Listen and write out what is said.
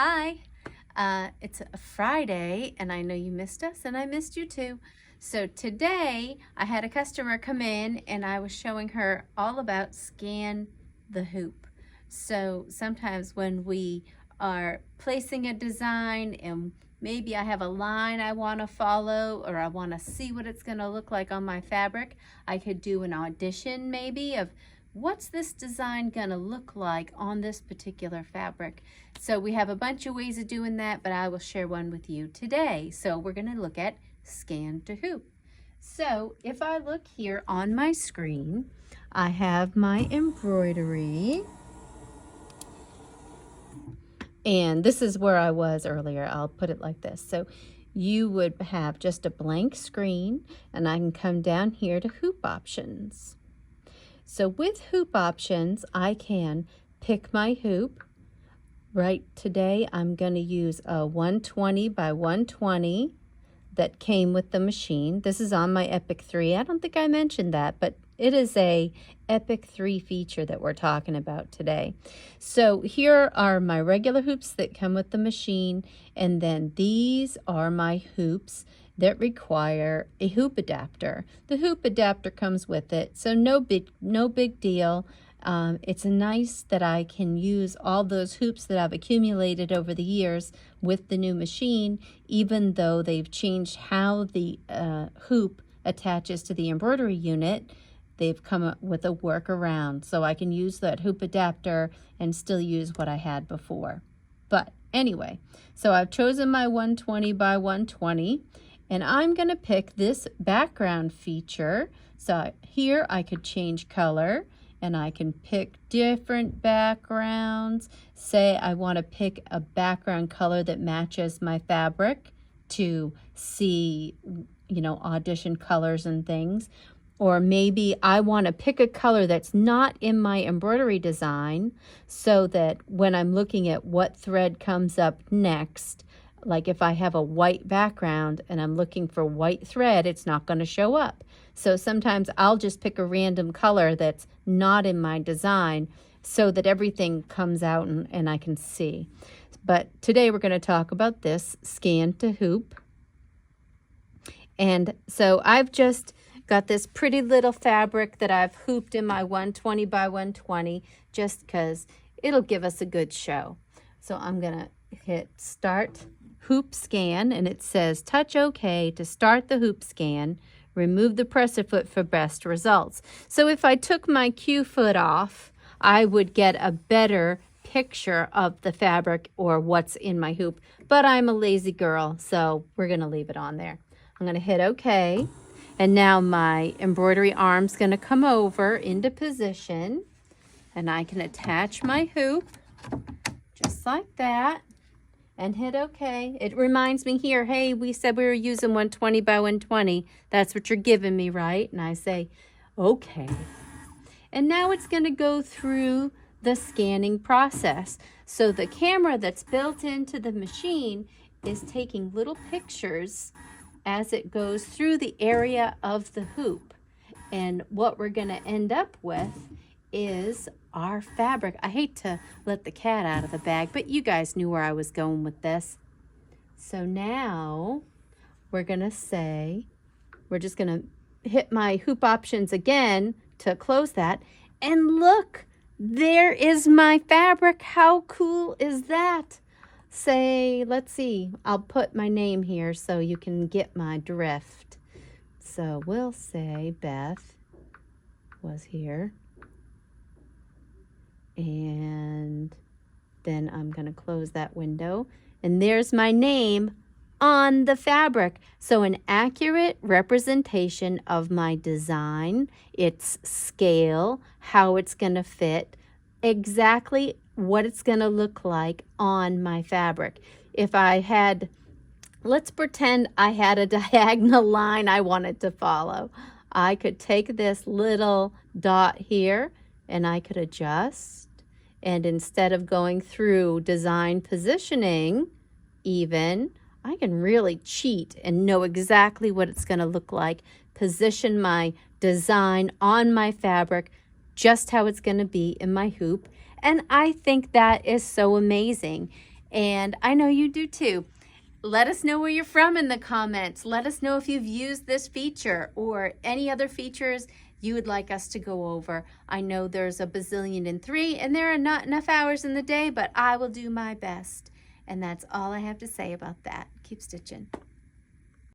Hi, it's a Friday and I know you missed us and I missed you too. So today I had a customer come in and I was showing her all about scan the hoop. So sometimes when we are placing a design and maybe I have a line I want to follow or I want to see what it's going to look like on my fabric, I could do an audition maybe of what's this design gonna look like on this particular fabric. So we have a bunch of ways of doing that, but I will share one with you today. So we're gonna look at scan to hoop. So if I look here on my screen, I have my embroidery. And this is where I was earlier. I'll put it like this. So you would have just a blank screen and I can come down here to hoop options. So with hoop options, I can pick my hoop. Right today, I'm going to use a 120 by 120 that came with the machine. This is on my Epic 3. I don't think I mentioned that, but it is a Epic 3 feature that we're talking about today. So here are my regular hoops that come with the machine, and then these are my hoops that require a hoop adapter. The hoop adapter comes with it, so no big deal. It's nice that I can use all those hoops that I've accumulated over the years with the new machine, even though they've changed how the hoop attaches to the embroidery unit. They've come up with a workaround, so I can use that hoop adapter and still use what I had before. But anyway, so I've chosen my 120 by 120. And I'm going to pick this background feature. So here I could change color and I can pick different backgrounds. Say I want to pick a background color that matches my fabric to see, audition colors and things. Or maybe I want to pick a color that's not in my embroidery design so that when I'm looking at what thread comes up next, like if I have a white background and I'm looking for white thread, it's not going to show up. So sometimes I'll just pick a random color that's not in my design so that everything comes out and I can see. But today we're going to talk about this scan to hoop. And so I've just got this pretty little fabric that I've hooped in my 120 by 120 just because it'll give us a good show. So I'm going to hit start hoop scan, and it says touch OK to start the hoop scan. Remove the presser foot for best results. So if I took my Q foot off, I would get a better picture of the fabric or what's in my hoop. But I'm a lazy girl, so we're going to leave it on there. I'm going to hit OK. And now my embroidery arm's going to come over into position. And I can attach my hoop just like that. And hit OK. It reminds me here, hey, we said we were using 120 by 120. That's what you're giving me, right? And I say, OK. And now it's going to go through the scanning process. So the camera that's built into the machine is taking little pictures as it goes through the area of the hoop. And what we're going to end up with is our fabric. I hate to let the cat out of the bag, but you guys knew where I was going with this. So now we're going to say, we're just going to hit my hoop options again to close that. And look, there is my fabric. How cool is that? Say, let's see, I'll put my name here so you can get my drift. So we'll say Beth was here. And then I'm going to close that window. And there's my name on the fabric. So an accurate representation of my design, its scale, how it's going to fit, exactly what it's going to look like on my fabric. If I had, let's pretend I had a diagonal line I wanted to follow. I could take this little dot here and I could adjust. And instead of going through design positioning even, I can really cheat and know exactly what it's going to look like, position my design on my fabric, just how it's going to be in my hoop. And I think that is so amazing. And I know you do too. Let us know where you're from in the comments. Let us know if you've used this feature or any other features you would like us to go over. I know there's a bazillion and three, and there are not enough hours in the day, but I will do my best. And that's all I have to say about that. Keep stitching.